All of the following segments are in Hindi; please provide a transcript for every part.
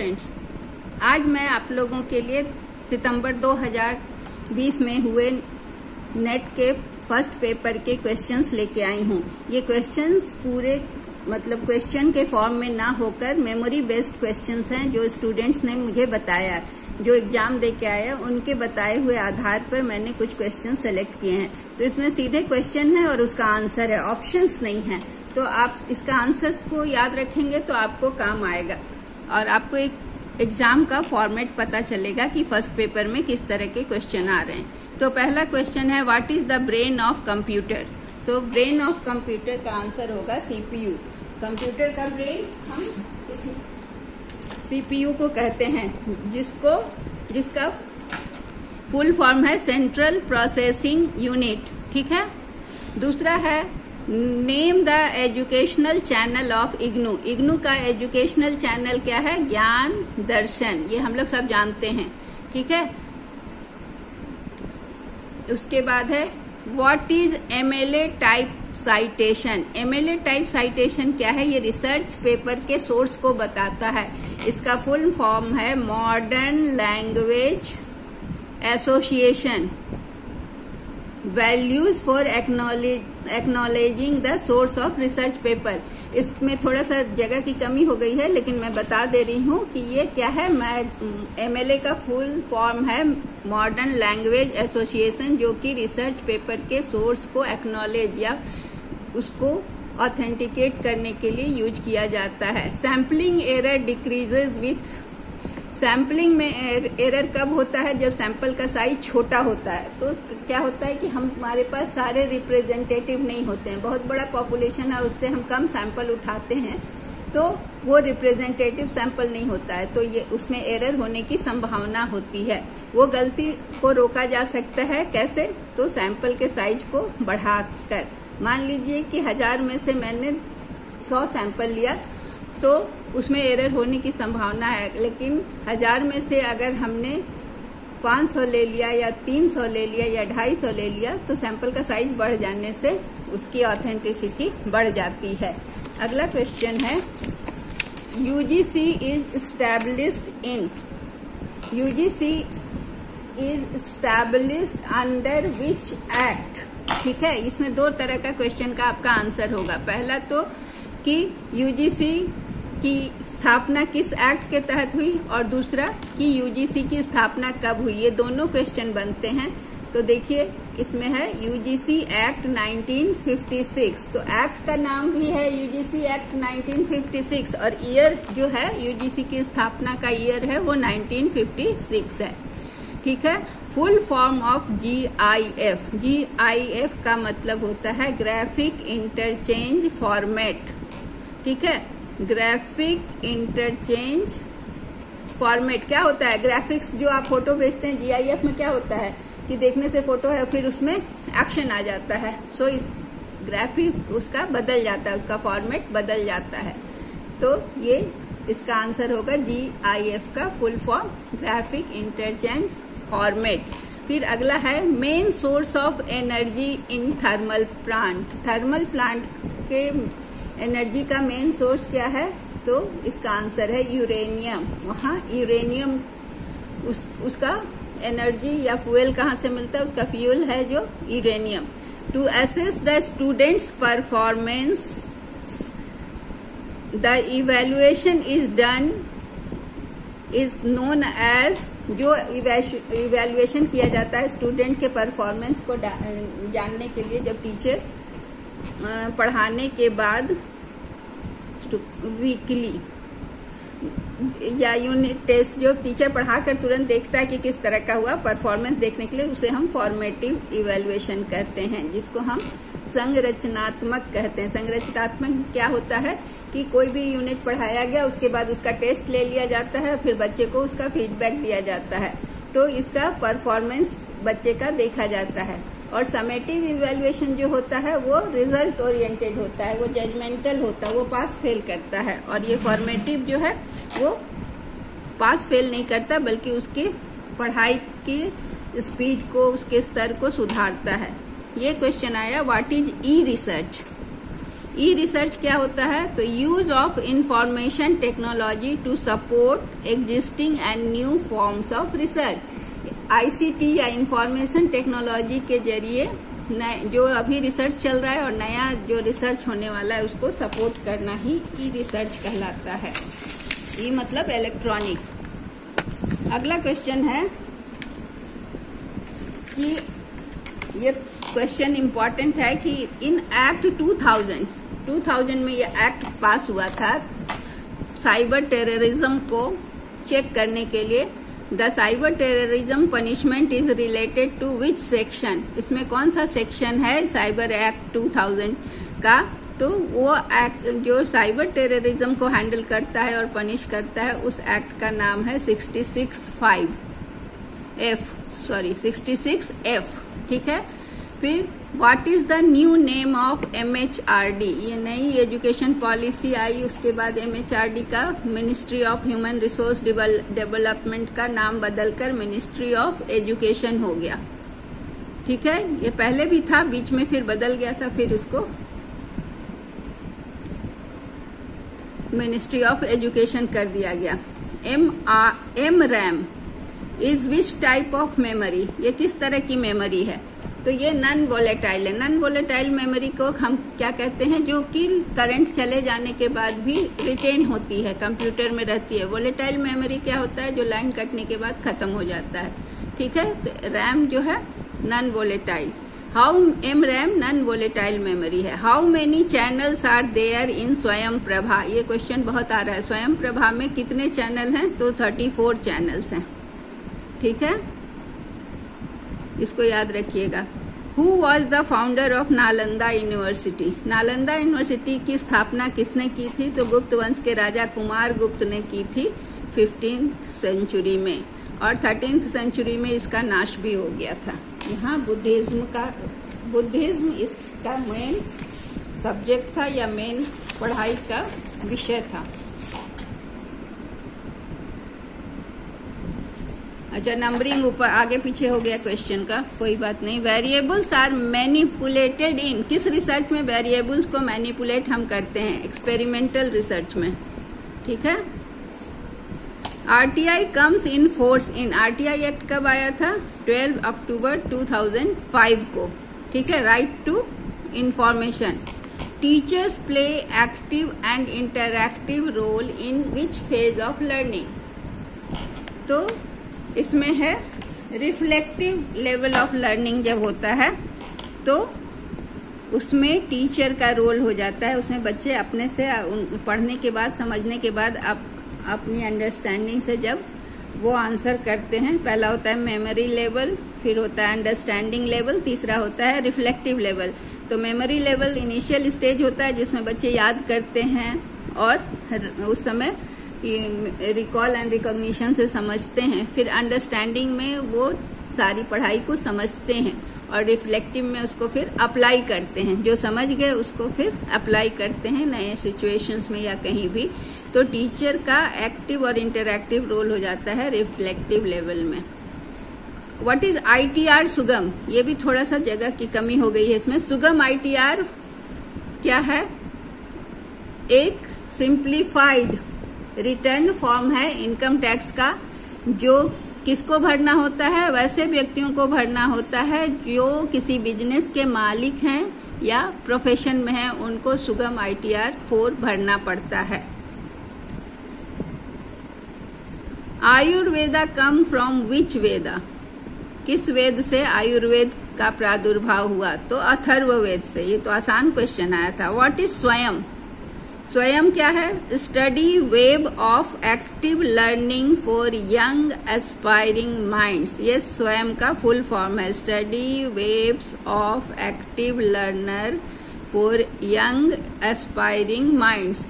फ्रेंड्स, आज मैं आप लोगों के लिए सितंबर 2020 में हुए नेट के फर्स्ट पेपर के क्वेश्चंस लेके आई हूँ। ये क्वेश्चंस पूरे क्वेश्चन के फॉर्म में ना होकर मेमोरी बेस्ड क्वेश्चंस हैं जो स्टूडेंट्स ने मुझे बताया है, जो एग्जाम दे के आए हैं उनके बताए हुए आधार पर मैंने कुछ क्वेश्चन सेलेक्ट किए हैं। तो इसमें सीधे क्वेश्चन है और उसका आंसर है, ऑप्शंस नहीं है। तो आप इसका आंसर्स को याद रखेंगे तो आपको काम आएगा और आपको एक एग्जाम का फॉर्मेट पता चलेगा कि फर्स्ट पेपर में किस तरह के क्वेश्चन आ रहे हैं। तो पहला क्वेश्चन है, what is the brain of computer. तो ब्रेन ऑफ कंप्यूटर का आंसर होगा सीपीयू। कंप्यूटर का ब्रेन हम सीपीयू को कहते हैं, जिसका फुल फॉर्म है सेंट्रल प्रोसेसिंग यूनिट। ठीक है। दूसरा है, name the educational channel of IGNOU. IGNOU का एजुकेशनल चैनल क्या है? ज्ञान दर्शन। ये हम लोग सब जानते हैं। ठीक है। उसके बाद है, what is MLA type citation. MLA type citation क्या है? ये रिसर्च पेपर के सोर्स को बताता है। इसका फुल फॉर्म है modern language association values for acknowledging the source of research paper. इसमें थोड़ा सा जगह की कमी हो गई है, लेकिन मैं बता दे रही हूँ कि ये क्या है। एमएलए का फुल फॉर्म है मॉडर्न लैंग्वेज एसोसिएशन, जो कि रिसर्च पेपर के सोर्स को एक्नॉलेज या उसको ऑथेंटिकेट करने के लिए यूज किया जाता है। Sampling error decreases with. Sampling में एरर कब होता है? जब सैंपल का साइज छोटा होता है। तो क्या होता है कि हमारे पास सारे रिप्रेजेंटेटिव नहीं होते हैं, बहुत बड़ा पॉपुलेशन है, उससे हम कम सैंपल उठाते हैं तो वो रिप्रेजेंटेटिव सैंपल नहीं होता है, तो ये उसमें एरर होने की संभावना होती है। वो गलती को रोका जा सकता है। कैसे? तो सैंपल के साइज को बढ़ाकर। मान लीजिए कि 1000 में से मैंने 100 सैंपल लिया तो उसमें एरर होने की संभावना है, लेकिन 1000 में से अगर हमने 500 ले लिया या 300 ले लिया या 250 ले लिया तो सैंपल का साइज बढ़ जाने से उसकी ऑथेंटिसिटी बढ़ जाती है। अगला क्वेश्चन है, UGC is established in. UGC is established under which act. ठीक है। इसमें दो तरह का क्वेश्चन का आपका आंसर होगा। पहला तो कि यूजीसी की स्थापना किस एक्ट के तहत हुई, और दूसरा कि यूजीसी की स्थापना कब हुई। ये दोनों क्वेश्चन बनते हैं। तो देखिए, इसमें है यूजीसी एक्ट 1956। तो एक्ट का नाम भी है यूजीसी एक्ट 1956 और ईयर जो है यूजीसी की स्थापना का ईयर है वो 1956 है। ठीक है। Full form of GIF. GIF का मतलब होता है ग्राफिक इंटरचेंज फॉर्मेट। ठीक है। ग्राफिक इंटरचेंज फॉर्मेट क्या होता है? ग्राफिक्स जो आप फोटो भेजते हैं, जीआईएफ में क्या होता है कि देखने से फोटो है फिर उसमें एक्शन आ जाता है। सो इस ग्राफिक उसका बदल जाता है, उसका फॉर्मेट बदल जाता है। तो ये इसका आंसर होगा जीआईएफ का full form graphic interchange format. फिर अगला है, main source of energy in thermal plant. Thermal plant के एनर्जी का मेन सोर्स क्या है? तो इसका आंसर है यूरेनियम। वहाँ यूरेनियम उसका एनर्जी या फ्यूल कहाँ से मिलता है? उसका फ्यूल है जो uranium. To assess the students performance the evaluation is done is known as. जो इवेल्युएशन किया जाता है स्टूडेंट के परफॉर्मेंस को जानने के लिए, जब टीचर पढ़ाने के बाद वीकली या यूनिट टेस्ट, जो टीचर पढ़ाकर तुरंत देखता है कि किस तरह का हुआ परफॉर्मेंस देखने के लिए, उसे हम फॉर्मेटिव इवेल्युएशन कहते हैं, जिसको हम संरचनात्मक कहते हैं। संरचनात्मक क्या होता है कि कोई भी यूनिट पढ़ाया गया, उसके बाद उसका टेस्ट ले लिया जाता है, फिर बच्चे को उसका फीडबैक दिया जाता है, तो इसका परफॉर्मेंस बच्चे का देखा जाता है। और समेटिव इवेल्युएशन जो होता है वो रिजल्ट ओरिएंटेड होता है, वो जजमेंटल होता है, वो पास फेल करता है। और ये फॉर्मेटिव जो है वो पास फेल नहीं करता, बल्कि उसकी पढ़ाई की स्पीड को, उसके स्तर को सुधारता है। ये क्वेश्चन आया, what is e research. E research क्या होता है? तो use of information technology to support existing and new forms of research. ICT या इंफॉर्मेशन टेक्नोलॉजी के जरिए जो अभी रिसर्च चल रहा है और नया जो रिसर्च होने वाला है उसको सपोर्ट करना ही ई रिसर्च कहलाता है। ई मतलब इलेक्ट्रॉनिक। अगला क्वेश्चन है कि ये क्वेश्चन इम्पोर्टेंट है कि इन एक्ट 2000 में ये एक्ट पास हुआ था साइबर टेररिज्म को चेक करने के लिए। The cyber terrorism punishment is related to which section? इसमें कौन सा सेक्शन है साइबर एक्ट 2000 का? तो वो एक्ट जो साइबर टेररिज्म को हैंडल करता है और पनिश करता है उस एक्ट का नाम है 66F। ठीक है। फिर what is the new name of MHRD? ये नई एजुकेशन पॉलिसी आई, उसके बाद MHRD का ministry of human resource development का नाम बदलकर मिनिस्ट्री ऑफ एजुकेशन हो गया। ठीक है, ये पहले भी था, बीच में फिर बदल गया था, फिर उसको मिनिस्ट्री ऑफ एजुकेशन कर दिया गया। MRAM is which type of memory? ये किस तरह की मेमोरी है? तो ये नॉन वोलेटाइल है। नॉन वोलेटाइल मेमोरी को हम क्या कहते हैं? जो कि करंट चले जाने के बाद भी रिटेन होती है, कंप्यूटर में रहती है। वोलेटाइल मेमोरी क्या होता है? जो लाइन कटने के बाद खत्म हो जाता है। ठीक है, तो रैम जो है non volatile. MRAM non volatile memory है। How many channels are there in Swayam Prabha? ये क्वेश्चन बहुत आ रहा है। स्वयं प्रभा में कितने चैनल हैं? तो 34 चैनल्स हैं। ठीक है, इसको याद रखिएगा। Who was the founder of Nalanda university? Nalanda university की स्थापना किसने की थी? तो गुप्त वंश के राजा कुमार गुप्त ने की थी 15th सेंचुरी में, और 13th सेंचुरी में इसका नाश भी हो गया था। यहाँ बुद्धिज्म इसका मेन सब्जेक्ट था या मेन पढ़ाई का विषय था। अच्छा, नंबरिंग ऊपर आगे पीछे हो गया क्वेश्चन का, कोई बात नहीं। वेरिएबल्स आर मैनिपुलेटेड इन? किस रिसर्च में वेरिएबल्स को मैनिपुलेट हम करते हैं? एक्सपेरिमेंटल रिसर्च में। ठीक है। RTI comes in force in? RTI act कब आया था? 12 अक्टूबर 2005 को। ठीक है। Right to information. Teachers play active and interactive role in which phase of learning? तो इसमें है रिफ्लेक्टिव लेवल ऑफ लर्निंग जब होता है तो उसमें टीचर का रोल हो जाता है। उसमें बच्चे अपने से पढ़ने के बाद, समझने के बाद अपनी अंडरस्टैंडिंग से जब वो आंसर करते हैं, पहला होता है मेमोरी लेवल, फिर होता है अंडरस्टैंडिंग लेवल, तीसरा होता है रिफ्लेक्टिव लेवल। तो मेमोरी लेवल इनिशियल स्टेज होता है जिसमें बच्चे याद करते हैं और उस समय रिकॉल एंड रिकॉग्निशन से समझते हैं। फिर अंडरस्टैंडिंग में वो सारी पढ़ाई को समझते हैं, और रिफ्लेक्टिव में उसको फिर अप्लाई करते हैं। जो समझ गए उसको फिर अप्लाई करते हैं नए सिचुएशंस में या कहीं भी। तो टीचर का एक्टिव और इंटरएक्टिव रोल हो जाता है रिफ्लेक्टिव लेवल में। व्हाट इज ITR सुगम? ये भी थोड़ा सा जगह की कमी हो गई है इसमें। सुगम ITR क्या है? एक सिंप्लीफाइड रिटर्न फॉर्म है इनकम टैक्स का, जो किसको भरना होता है? वैसे व्यक्तियों को भरना होता है जो किसी बिजनेस के मालिक हैं या प्रोफेशन में हैं, उनको सुगम ITR 4 भरना पड़ता है। आयुर्वेदा कम फ्रॉम विच वेदा? किस वेद से आयुर्वेद का प्रादुर्भाव हुआ? तो अथर्ववेद से। ये तो आसान क्वेश्चन आया था। व्हाट इज स्वयं? स्वयं क्या है? Study web of active learning for young aspiring minds. ये स्वयं का फुल फॉर्म है। Study webs of active learner for young aspiring minds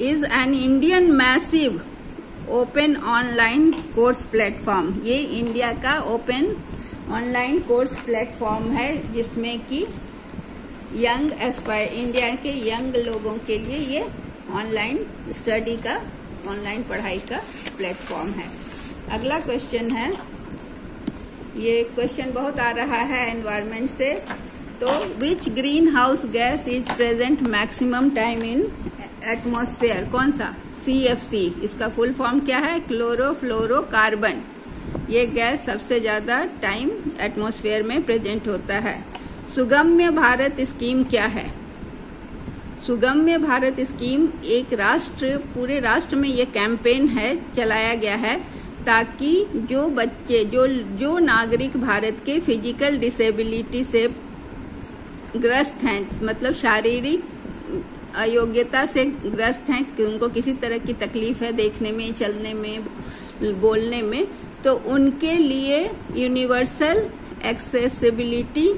is an Indian massive open online course platform. ये इंडिया का ओपन ऑनलाइन कोर्स प्लेटफॉर्म है जिसमें कि यंग एस्पायर इंडिया के यंग लोगों के लिए ये ऑनलाइन स्टडी का, ऑनलाइन पढ़ाई का प्लेटफॉर्म है। अगला क्वेश्चन है, ये क्वेश्चन बहुत आ रहा है एनवायरनमेंट से। तो विच green house gas is present maximum time in atmosphere? कौन सा? CFC। इसका फुल फॉर्म क्या है? क्लोरोफ्लोरोकार्बन। ये गैस सबसे ज्यादा टाइम एटमॉस्फेयर में प्रेजेंट होता है। सुगम्य भारत स्कीम क्या है? सुगम्य भारत स्कीम एक राष्ट्र, पूरे राष्ट्र में ये कैंपेन है, चलाया गया है ताकि जो बच्चे, जो नागरिक भारत के फिजिकल डिसेबिलिटी से ग्रस्त हैं, मतलब शारीरिक अयोग्यता से ग्रस्त हैं, कि उनको किसी तरह की तकलीफ है देखने में, चलने में, बोलने में, तो उनके लिए universal accessibility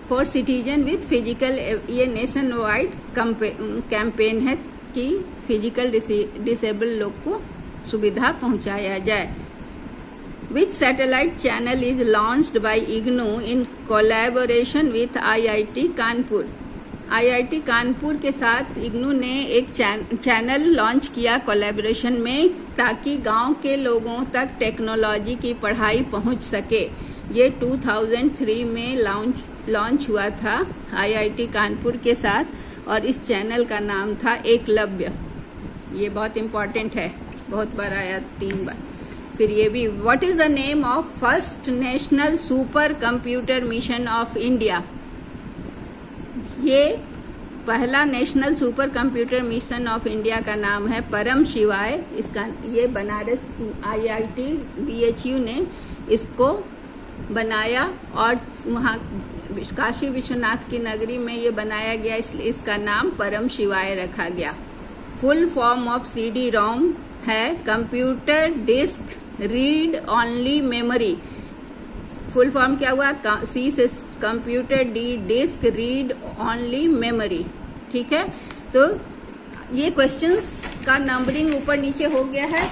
for citizen with physical, ये नेशन वाइड कैंपेन है कि फिजिकल डिसेबल लोग को सुविधा पहुंचाया जाए। Which satellite channel is launched by IGNOU in collaboration with IIT Kanpur? IIT Kanpur के साथ इग्नू ने एक चैनल लॉन्च किया कोलैबोरेशन में, ताकि गांव के लोगों तक टेक्नोलॉजी की पढ़ाई पहुंच सके। ये 2003 में लॉन्च हुआ था IIT कानपुर के साथ, और इस चैनल का नाम था एकलव्य। ये बहुत इम्पोर्टेंट है, बहुत बार आया, 3 बार। फिर ये भी, what is the name of first national super computer mission of India? ये पहला national super computer mission of India का नाम है परम शिवाय। इसका ये बनारस IIT BHU ने इसको बनाया, और वहाँ काशी विश्वनाथ की नगरी में ये बनाया गया, इसलिए इसका नाम परम शिवाय रखा गया। फुल फॉर्म ऑफ CD-ROM है computer disk read only memory. Full form क्या हुआ? C से computer, D disk read only memory. ठीक है, तो ये क्वेश्चंस का नंबरिंग ऊपर नीचे हो गया है,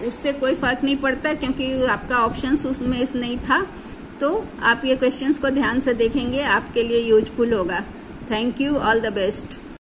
उससे कोई फर्क नहीं पड़ता क्योंकि आपका ऑप्शंस उसमें नहीं था। तो आप ये क्वेश्चंस को ध्यान से देखेंगे, आपके लिए यूजफुल होगा। Thank you, all the best.